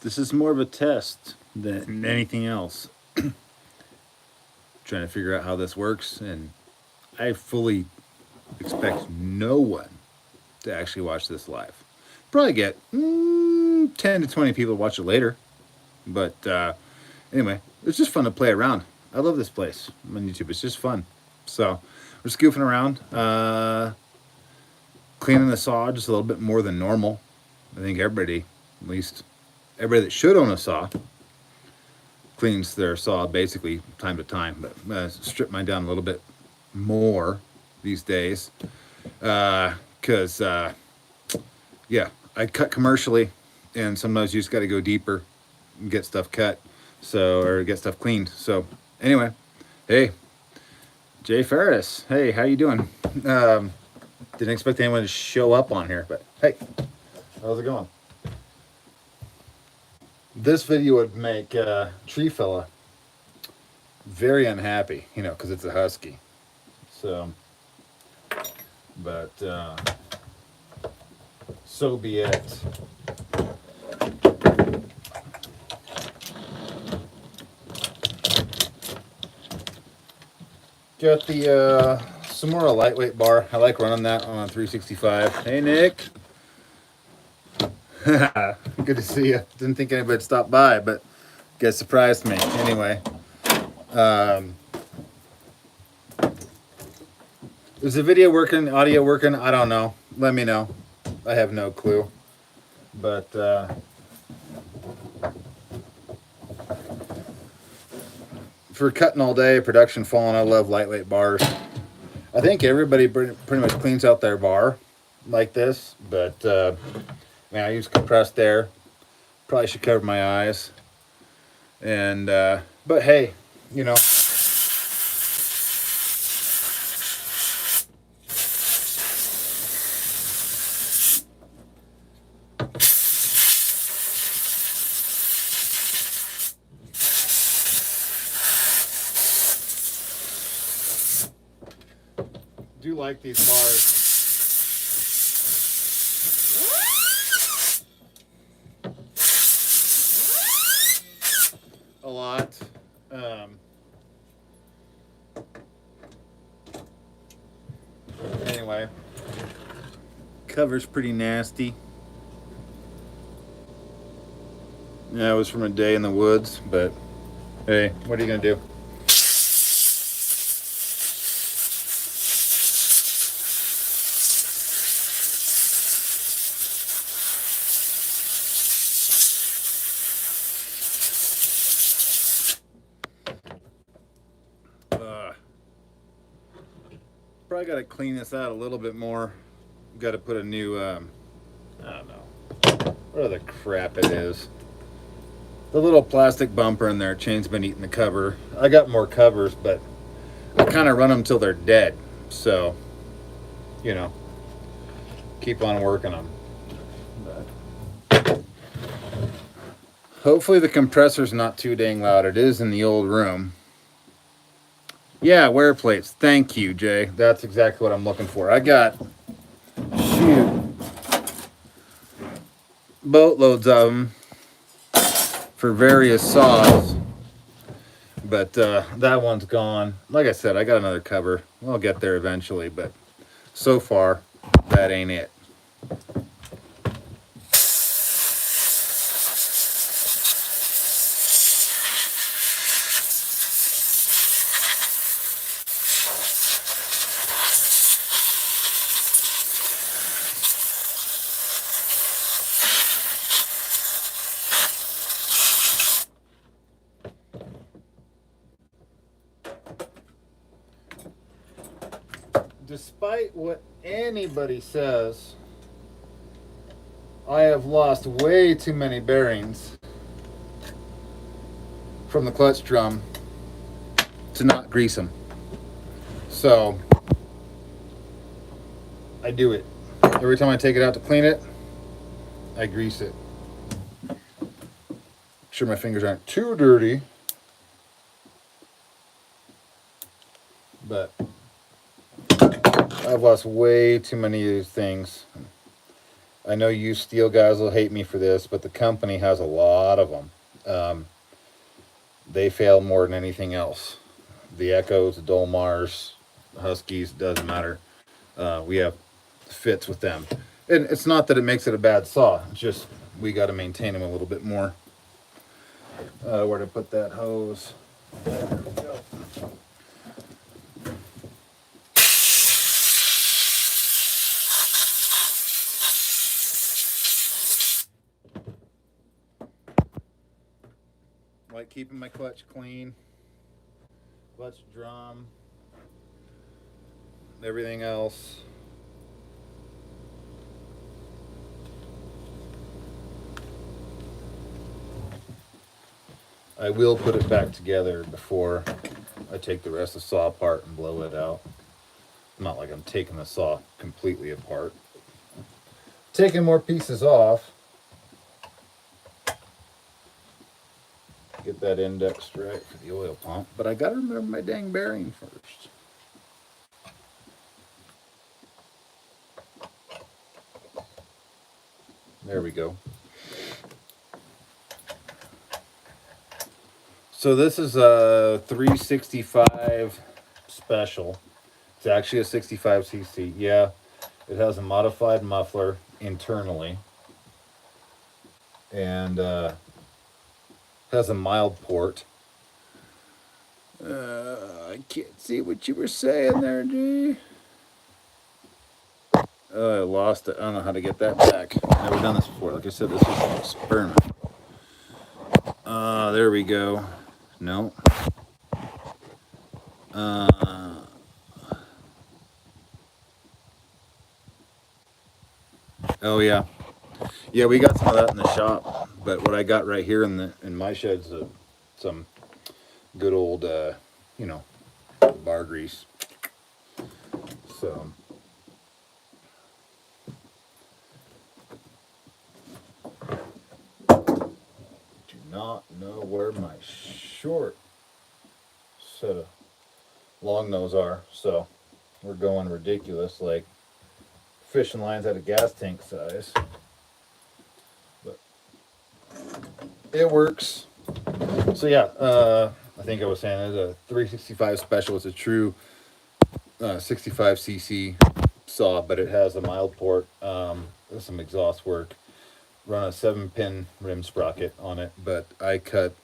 This is more of a test than anything else. Trying to figure out how this works, and I fully expect no one to actually watch this live. Probably get 10 to 20 people to watch it later. But anyway, it's just fun to play around. I love this place on YouTube. It's just fun. So we're just goofing around, cleaning the saw just a little bit more than normal. I think everybody, at least everybody that should own a saw, cleans their saw basically time to time. But strip mine down a little bit more these days because yeah, I cut commercially, and sometimes you just got to go deeper and get stuff cut, or get stuff cleaned. So anyway, hey, Jay Ferris, hey, how you doing? Didn't expect anyone to show up on here, but hey, how's it going? This video would make Tree Fella very unhappy, because it's a husky. So, but so be it. Got the Samora lightweight bar. I like running that on a 365. Hey, Nick. Good to see you. Didn't think anybody would stop by, but guess surprised me. Anyway, is the video working? Audio working? I don't know. Let me know. I have no clue. But for cutting all day, production falling, I love lightweight bars. I think everybody pretty much cleans out their bar like this, but man, I use compressed air. Probably should cover my eyes. And but hey, do like these bars. A lot. Anyway, cover's pretty nasty. Yeah, it was from a day in the woods, but hey, what are you gonna do? Probably got to clean this out a little bit more. Got to put a new, I don't know, what other crap it is. The little plastic bumper in there, chain's been eating the cover. I got more covers, but I kind of run them till they're dead. So, keep on working them. But hopefully the compressor's not too dang loud. It is in the old room. Yeah, wear plates. Thank you, Jay. That's exactly what I'm looking for. I got, boatloads of them for various saws. But that one's gone. Like I said, I got another cover. I'll get there eventually, but so far, that ain't it. Despite what anybody says, I have lost way too many bearings from the clutch drum to not grease them. So I do it. Every time I take it out to clean it, I grease it. Make sure my fingers aren't too dirty. But I've lost way too many of these things. I know you steel guys will hate me for this, but the company has a lot of them. They fail more than anything else. The Echoes, the Dolmars, Huskies, doesn't matter. We have fits with them. And it's not that it makes it a bad saw, it's just we got to maintain them a little bit more. Where to put that hose? There we go. Like keeping my clutch clean, clutch drum, everything else. I will put it back together before I take the rest of the saw apart and blow it out. Not like I'm taking the saw completely apart. Taking more pieces off. Get that index right for the oil pump, but I gotta remember my dang bearing first. There we go. So this is a 365 special. It's actually a 65cc. Yeah, it has a modified muffler internally, and has a mild port. I can't see what you were saying there, G. I lost it. I don't know how to get that back. Never done this before. Like I said, this is an experiment. There we go. No. Oh yeah, yeah. We got some of that in the shop, but what I got right here in my shed's some good old, you know, bar grease. So. Do not know where my short set of long nose are, so we're going ridiculous, like fishing lines at a gas tank size, but it works. So yeah, I think I was saying it's a 365 special. It's a true 65cc saw, but it has a mild port, some exhaust work. Run a 7-pin rim sprocket on it, but I cut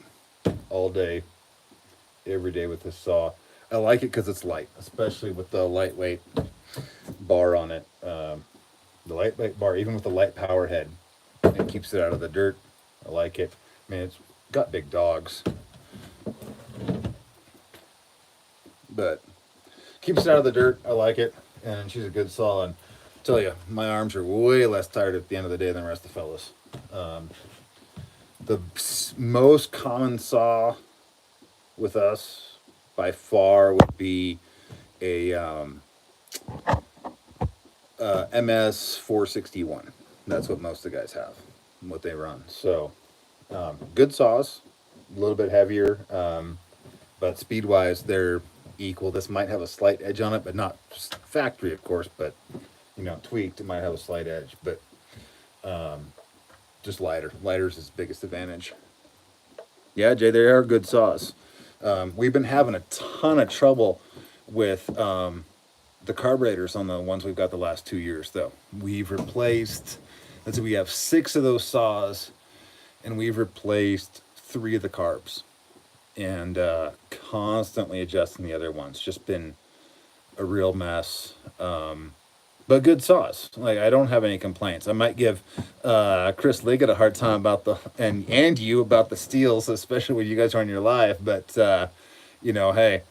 all day, every day with this saw. I like it because it's light, especially with the lightweight bar on it. The lightweight bar, even with the light power head, it keeps it out of the dirt. I like it. I mean, it's got big dogs, but keeps it out of the dirt. I like it, and she's a good saw. And I tell you, my arms are way less tired at the end of the day than the rest of the fellas. The most common saw with us by far would be a MS 461. That's what most of the guys have, what they run. So good saws, a little bit heavier, but speed wise they're equal. This might have a slight edge on it, but not factory, of course, but you know, tweaked, it might have a slight edge, but just lighter. Lighter's his biggest advantage. Yeah, Jay, they are good saws. We've been having a ton of trouble with the carburetors on the ones we've got the last 2 years, though. We've replaced, let's see, we have 6 of those saws, and we've replaced 3 of the carbs, and constantly adjusting the other ones. Just been a real mess. But good saws. Like, I don't have any complaints. I might give Chris Liggett a hard time about and you about the steels, especially when you guys are on your live. But you know, hey,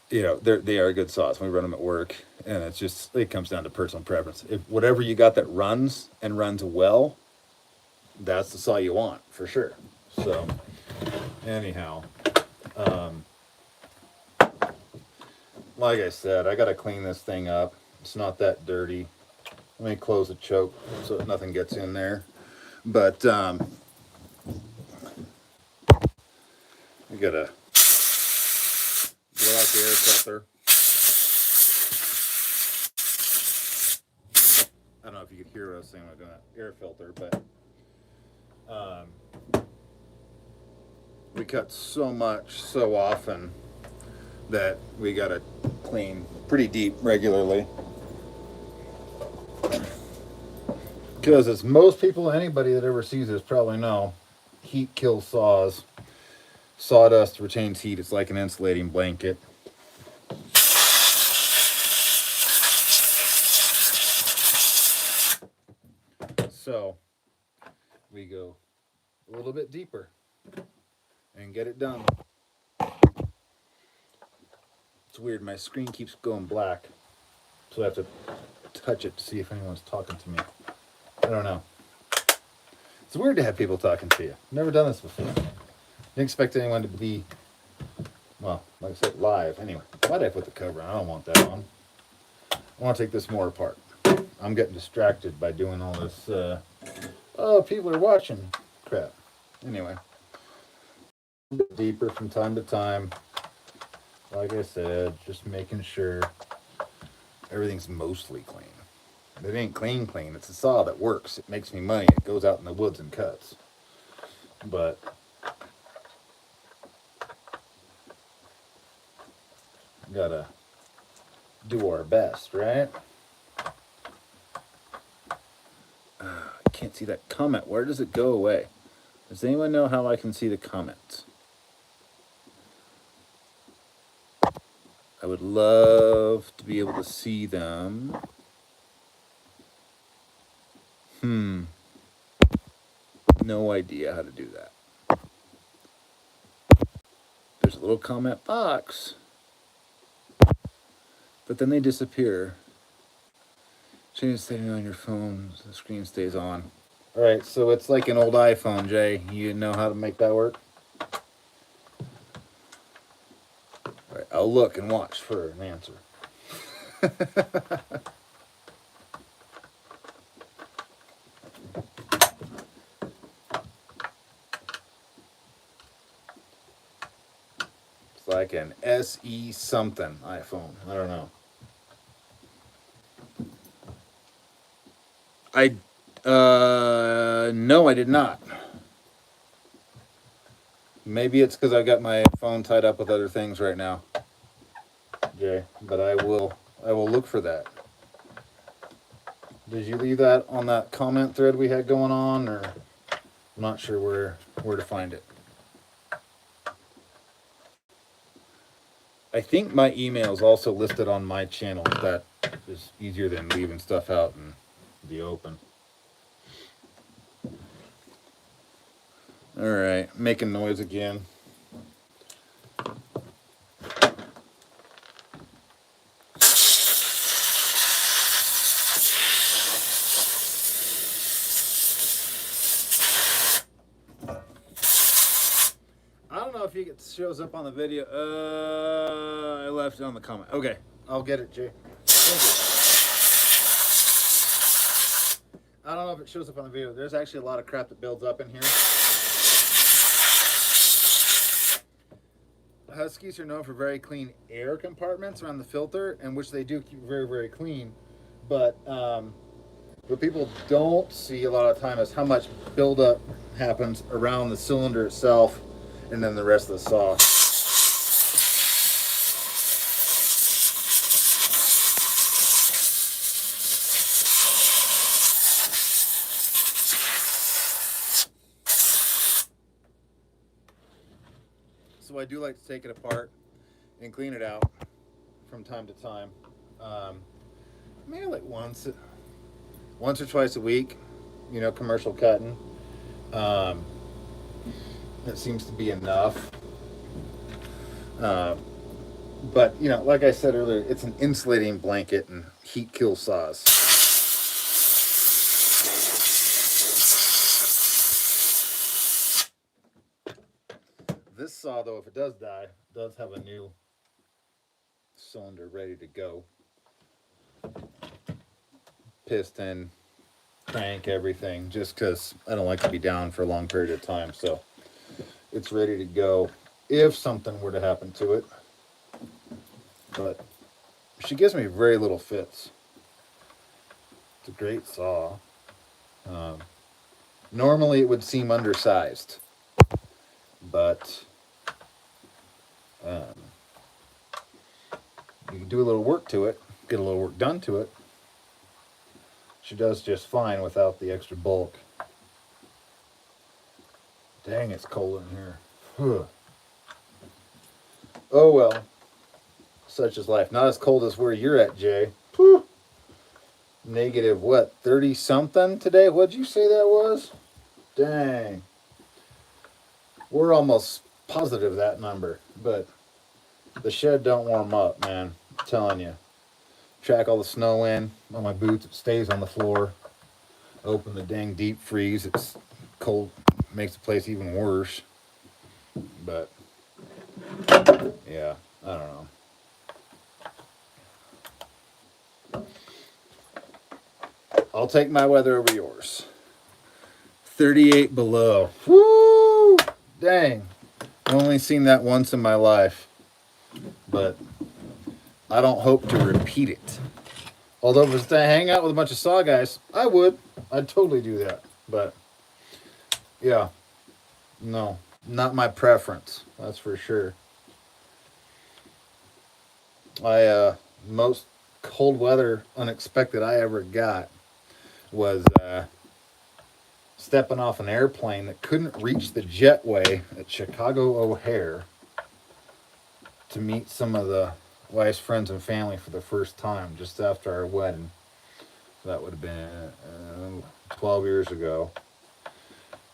you know, they are good saws. We run them at work, and it comes down to personal preference. If whatever you got that runs and runs well, that's the saw you want for sure. So anyhow. Like I said, I gotta clean this thing up. It's not that dirty. Let me close the choke so that nothing gets in there. But I gotta blow out the air filter. know if you could hear what I was saying about doing that air filter, but we cut so much so often that we gotta clean pretty deep regularly. Because as most people, anybody that ever sees this probably know, heat kills saws. Sawdust retains heat. It's like an insulating blanket. So we go a little bit deeper and get it done. It's weird. My screen keeps going black, so I have to touch it to see if anyone's talking to me. I don't know. It's weird to have people talking to you. Never done this before. Didn't expect anyone to be, well, like I said, live. Anyway, why did I put the cover on? I don't want that on. I want to take this more apart. I'm getting distracted by doing all this, oh, people are watching crap. Anyway, a bit deeper from time to time. Like I said, just making sure everything's mostly clean. It ain't clean. It's a saw that works. It makes me money. It goes out in the woods and cuts. But gotta do our best, right? I can't see that comment. Where does it go away? Does anyone know how I can see the comments? I would love to be able to see them. No idea how to do that. There's a little comment box, but then they disappear. Change the setting on your phone so the screen stays on. All right, so it's like an old iPhone, Jay. You know how to make that work? All right, I'll look and watch for an answer. It's like an SE something iPhone. I don't know. No, I did not. Maybe it's because I got my phone tied up with other things right now, Jay. But I will look for that. Did you leave that on that comment thread we had going on, or I'm not sure where to find it. I think my email is also listed on my channel. That is easier than leaving stuff out in the open. All right, making noise again. I don't know if it shows up on the video. I left it on the comment. Okay, I'll get it, Jay. Thank you. I don't know if it shows up on the video. There's actually a lot of crap that builds up in here. Huskies are known for very clean air compartments around the filter, and which they do keep very, very clean. But what people don't see a lot of time is how much buildup happens around the cylinder itself and then the rest of the saw. So I do like to take it apart and clean it out from time to time. Maybe like once or twice a week, commercial cutting. That seems to be enough. But, like I said earlier, it's an insulating blanket and heat kills saws. This saw, though, if it does die, does have a new cylinder ready to go. Piston, crank, everything, just because I don't like to be down for a long period of time. So it's ready to go if something were to happen to it. But she gives me very little fits. It's a great saw. Normally it would seem undersized, but um, you can do a little work to it, get a little work done to it. She does just fine without the extra bulk. Dang, it's cold in here. Whew. Oh well, such is life. Not as cold as where you're at, Jay. Whew. Negative what, 30 something today? What'd you say that was? Dang. We're almost positive that number, but the shed don't warm up, man. I'm telling you. Track all the snow in on my boots. It stays on the floor. Open the dang deep freeze. It's cold. Makes the place even worse. But yeah, I don't know. I'll take my weather over yours. 38 below. Woo! Dang. I've only seen that once in my life. But I don't hope to repeat it. Although if it was to hang out with a bunch of saw guys, I would. I'd totally do that. But yeah, no, not my preference. That's for sure. Most cold weather unexpected I ever got was stepping off an airplane that couldn't reach the jetway at Chicago O'Hare to meet some of the wife's friends and family for the first time just after our wedding. That would have been 12 years ago.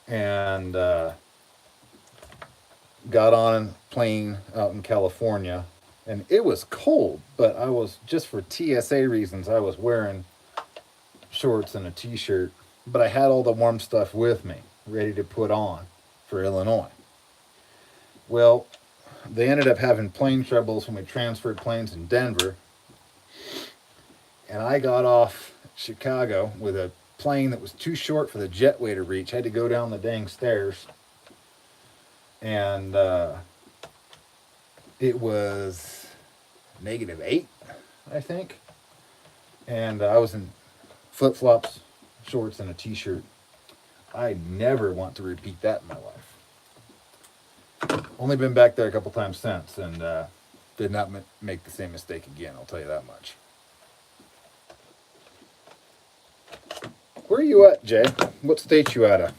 And got on a plane out in California. And it was cold, but I was, just for TSA reasons, I was wearing shorts and a t-shirt. But I had all the warm stuff with me, ready to put on for Illinois. Well, they ended up having plane troubles when we transferred planes in Denver. And I got off Chicago with a plane that was too short for the jetway to reach. I had to go down the dang stairs. And it was -8, I think. And I was in flip-flops, shorts, and a t-shirt. I never want to repeat that in my life. Only been back there a couple times since, and did not make the same mistake again, I'll tell you that much. Where are you at, Jay? What state you out of?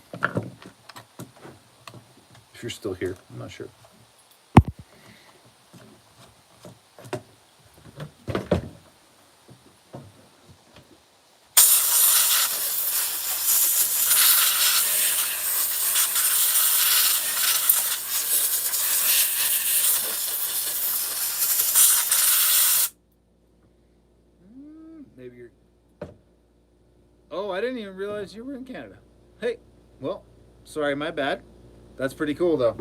If you're still here, I'm not sure. Maybe you're... Oh, I didn't even realize you were in Canada. Hey, well, sorry, my bad. That's pretty cool, though.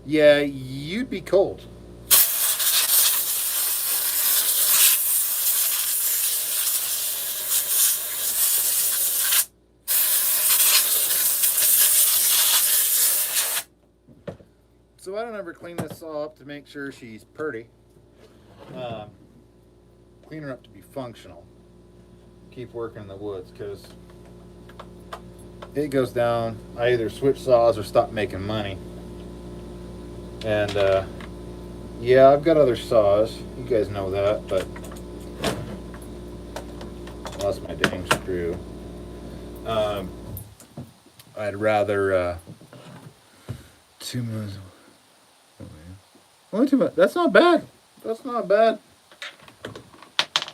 Yeah, you'd be cold. So I don't ever clean this saw up to make sure she's pretty. Clean her up to be functional. Keep working in the woods, because it goes down. I either switch saws or stop making money. And yeah, I've got other saws. You guys know that, but I lost my dang screw. I'd rather 2 months. Only 2 months. That's not bad. That's not bad.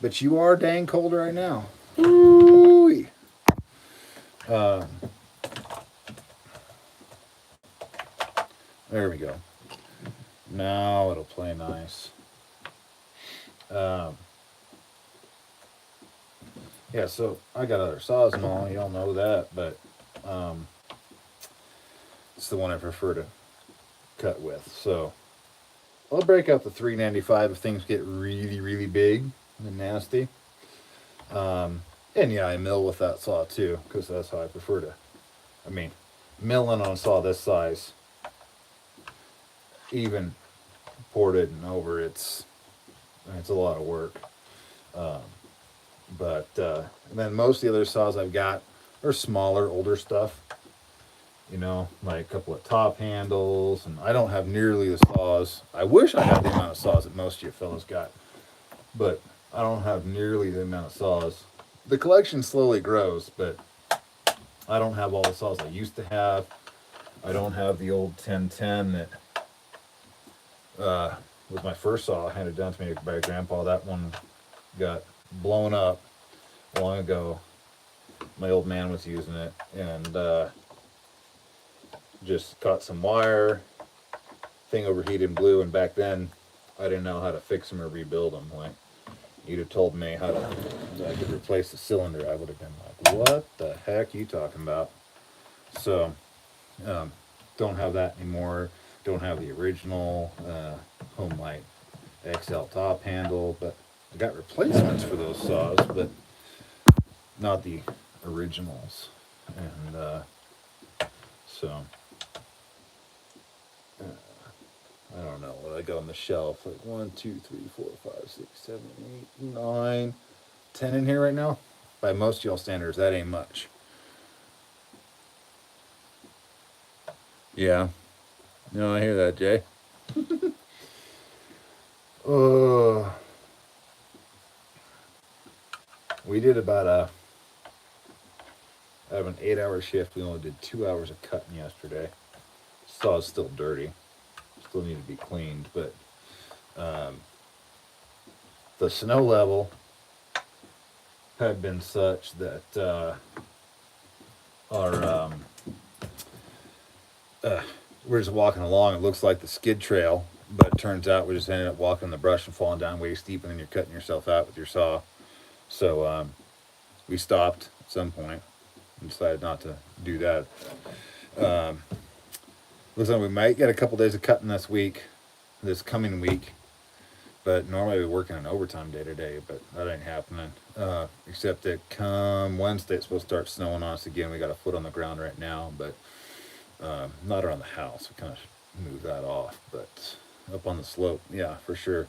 But you are dang cold right now. Ooh. There we go. Now it'll play nice. Yeah, so I got other saws and all, y'all know that, but it's the one I prefer to cut with. So I'll break out the 395 if things get really, really big and nasty. And yeah, I mill with that saw too, because that's how I prefer to. I mean, milling on a saw this size, even ported and over, it's a lot of work. But But and then most of the other saws I've got are smaller, older stuff. You know, like a couple of top handles, and I don't have nearly the saws. I wish I had the amount of saws that most of you fellas got, but I don't have nearly the amount of saws. The collection slowly grows, but I don't have all the saws I used to have. I don't have the old 1010 that was my first saw handed down to me by Grandpa. That one got blown up long ago. My old man was using it, and just caught some wire. Thing overheated and blew, and back then I didn't know how to fix them or rebuild them. Like, you'd have told me how to, I could replace the cylinder, I would have been like, what the heck are you talking about? So, don't have that anymore. Don't have the original Home Light XL top handle, but I got replacements for those saws, but not the originals. And so I don't know what I got on the shelf. Like 1, 2, 3, 4, 5, 6, 7, 8, 9, 10 in here right now. By most of y'all standards, that ain't much. Yeah. No, I hear that, Jay. We did about out of an 8-hour shift, we only did 2 hours of cutting yesterday. Saw it's still dirty. Still need to be cleaned, but the snow level had been such that our we're just walking along. It looks like the skid trail, but it turns out we just ended up walking in the brush and falling down way steep, and then you're cutting yourself out with your saw. So we stopped at some point and decided not to do that. Looks like we might get a couple days of cutting this coming week, but normally we're working an overtime day today, but that ain't happening. Except that come Wednesday, it's supposed to start snowing on us again. We got a foot on the ground right now, but not around the house. We kind of move that off, but up on the slope, yeah, for sure.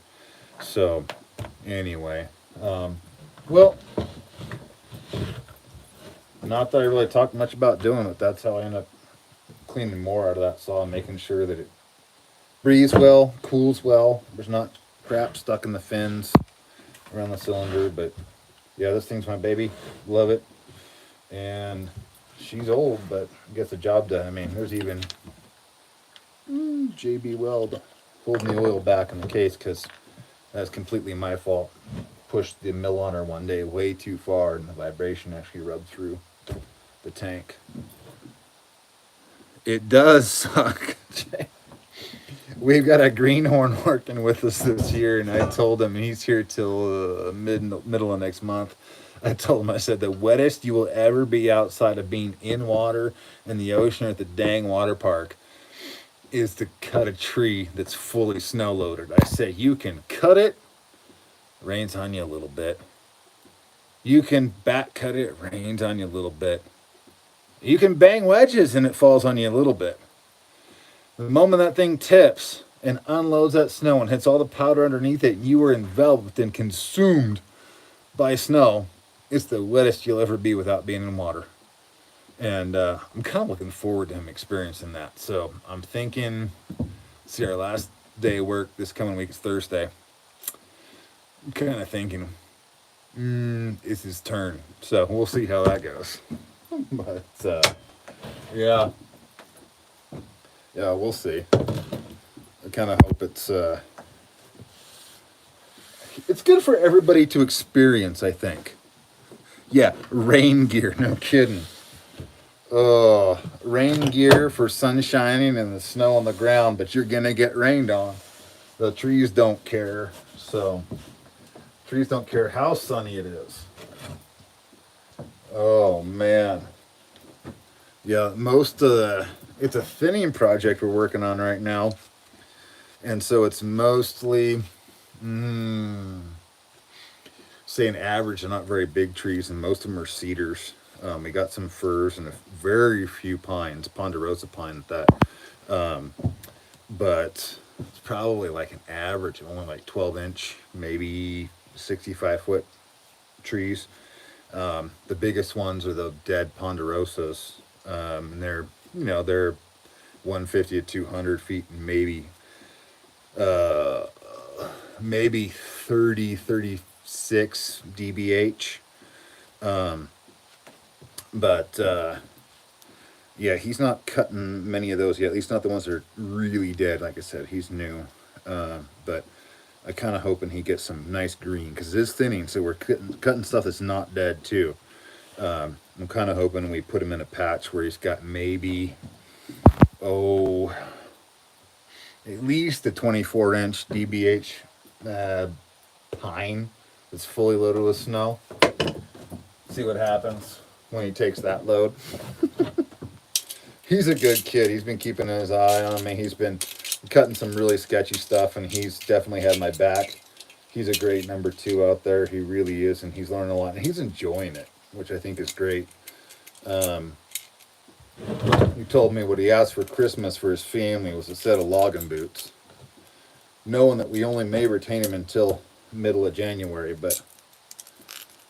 So anyway, well, not that I really talked much about doing it. That's how I end up cleaning more out of that saw, making sure that it breathes well, cools well. There's not crap stuck in the fins around the cylinder. But yeah, this thing's my baby. Love it. And she's old, but gets the job done. I mean, there's even JB Weld holding the oil back in the case because that's completely my fault. Pushed the mill on her one day way too far, and the vibration actually rubbed through the tank. It does suck. We've got a greenhorn working with us this year, and I told him he's here till middle of next month. I told him, I said, the wettest you will ever be outside of being in water in the ocean or at the dang water park is to cut a tree that's fully snow loaded. I say, you can cut it, rains on you a little bit. You can back cut it, rains on you a little bit. You can bang wedges and it falls on you a little bit. The moment that thing tips and unloads that snow and hits all the powder underneath it, you are enveloped and consumed by snow. It's the wettest you'll ever be without being in water. And I'm kind of looking forward to him experiencing that. So I'm thinking, see, our last day of work this coming week is Thursday. I'm kind of thinking, it's his turn. So we'll see how that goes. But yeah, we'll see. I kind of hope it's good for everybody to experience, I think. Yeah, rain gear, no kidding. Rain gear for sun shining and the snow on the ground, but you're gonna get rained on. The trees don't care, so trees don't care how sunny it is. Oh man. Yeah, it's a thinning project we're working on right now. And so it's mostly, say an average, and not very big trees, and most of them are cedars. We got some firs and a very few pines, ponderosa pine at that. But it's probably like an average of only like 12-inch, maybe 65-foot trees. The biggest ones are the dead ponderosas, and they're, you know, they're 150 to 200 feet, and uh, maybe 30, 36 dBH. Um, but yeah, he's not cutting many of those yet. At least not the ones that are really dead. Like I said, he's new. But I kind of hoping he gets some nice green because it is thinning. So we're cutting stuff that's not dead too. I'm kind of hoping we put him in a patch where he's got maybe, oh, at least a 24-inch DBH pine that's fully loaded with snow. See what happens when he takes that load. He's a good kid. He's been keeping his eye on me. He's been cutting some really sketchy stuff, and he's definitely had my back. He's a great number 2 out there. He really is, and he's learning a lot, and he's enjoying it, which I think is great. He told me what he asked for Christmas for his family was a set of logging boots, knowing that we only may retain him until middle of January, but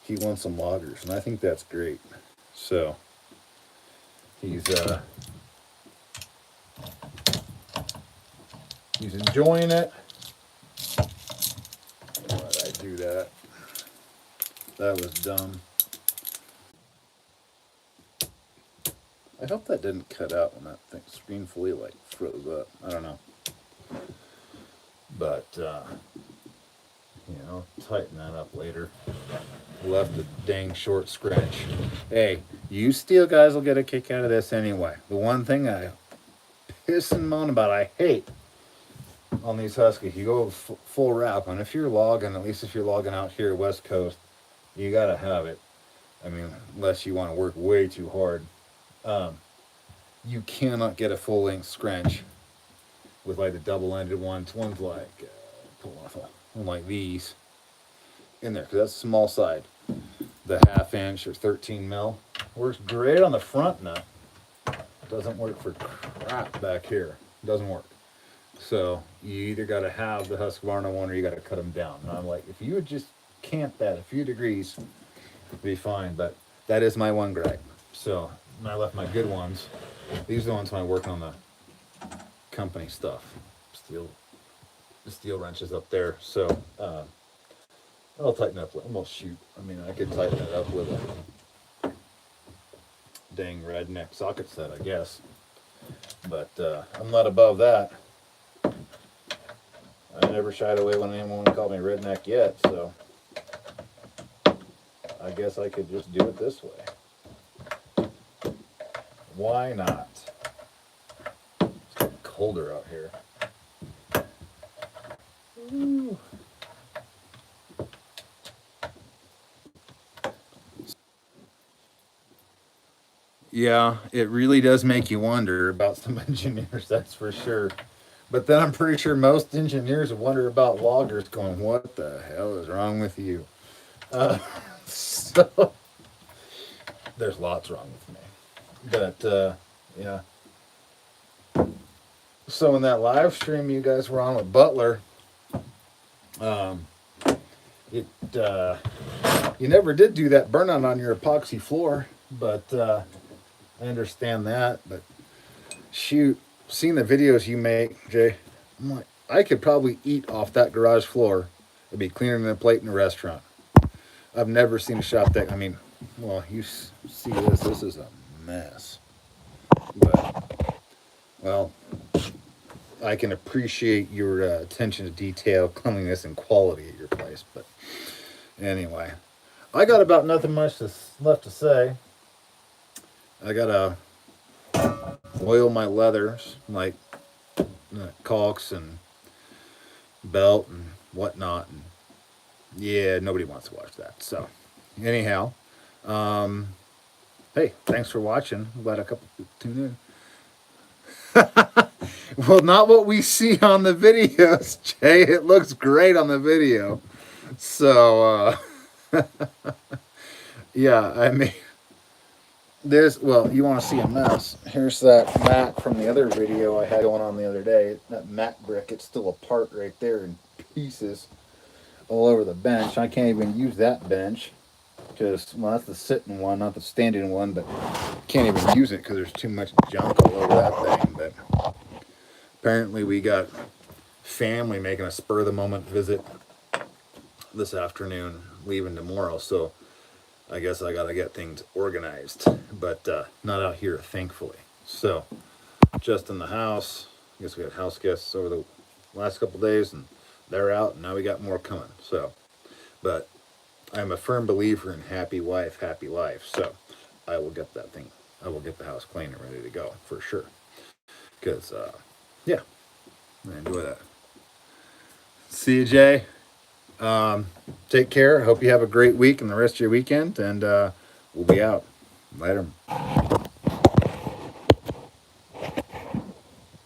he wants some loggers, and I think that's great. So he's enjoying it. Why did I do that? That was dumb. I hope that didn't cut out when that thing screen fully like froze up. I don't know. But you know, tighten that up later. Left a dang short scratch. Hey, you steel guys will get a kick out of this anyway. The one thing I piss and moan about, I hate on these Huskies, you go full wrap, and if you're logging, at least if you're logging out here West Coast, you gotta have it. I mean, unless you want to work way too hard. You cannot get a full length scratch with like the double-ended ones. One's like pull off one like these in there because that's small side. The 1/2 inch or 13 mil works great on the front nut. Doesn't work for crap back here. Doesn't work. So you either got to have the Husqvarna one or you got to cut them down. And I'm like, if you would just camp that a few degrees, it'd be fine. But that is my one gripe. So when I left my good ones, these are the ones when I work on the company stuff. The steel wrenches up there. So I'll tighten up. Almost shoot. I mean, I could tighten it up with a dang redneck socket set, I guess. But I'm not above that. I never shied away when anyone called me redneck yet, so I guess I could just do it this way. Why not? It's getting colder out here. Ooh. Yeah, it really does make you wonder about some engineers, that's for sure. But then I'm pretty sure most engineers wonder about loggers going, what the hell is wrong with you? So there's lots wrong with me. But yeah. So in that live stream you guys were on with Butler, you never did do that burnout on your epoxy floor, but I understand that. But shoot, seeing the videos you make, Jay, I'm like, I could probably eat off that garage floor. It'd be cleaner than a plate in a restaurant. I've never seen a shop that, I mean, well, you see this. This is a mess. But, well, I can appreciate your attention to detail, cleanliness, and quality at your place. But anyway, I got about nothing much left to say. I gotta oil my leathers, like caulks and belt and whatnot. And yeah, nobody wants to watch that. So anyhow, hey, thanks for watching. I'm glad a couple people tuned in. Well, not what we see on the videos, Jay. It looks great on the video. So yeah, I mean, there's, well, you want to see a mess. Here's that mat from the other video I had going on the other day. That mat brick, it's still apart right there in pieces all over the bench. I can't even use that bench. Just, well, that's the sitting one, not the standing one, but can't even use it because there's too much junk all over that thing. But apparently we got family making a spur of the moment visit this afternoon, leaving tomorrow, so I guess I gotta get things organized, but not out here, thankfully. So just in the house. I guess we had house guests over the last couple of days, and they're out, and now we got more coming. So, but I'm a firm believer in happy wife, happy life. So I will get that thing. I will get the house clean and ready to go for sure. Because yeah, I enjoy that. See you, Jay. Take care. Hope you have a great week and the rest of your weekend, and we'll be out. Later.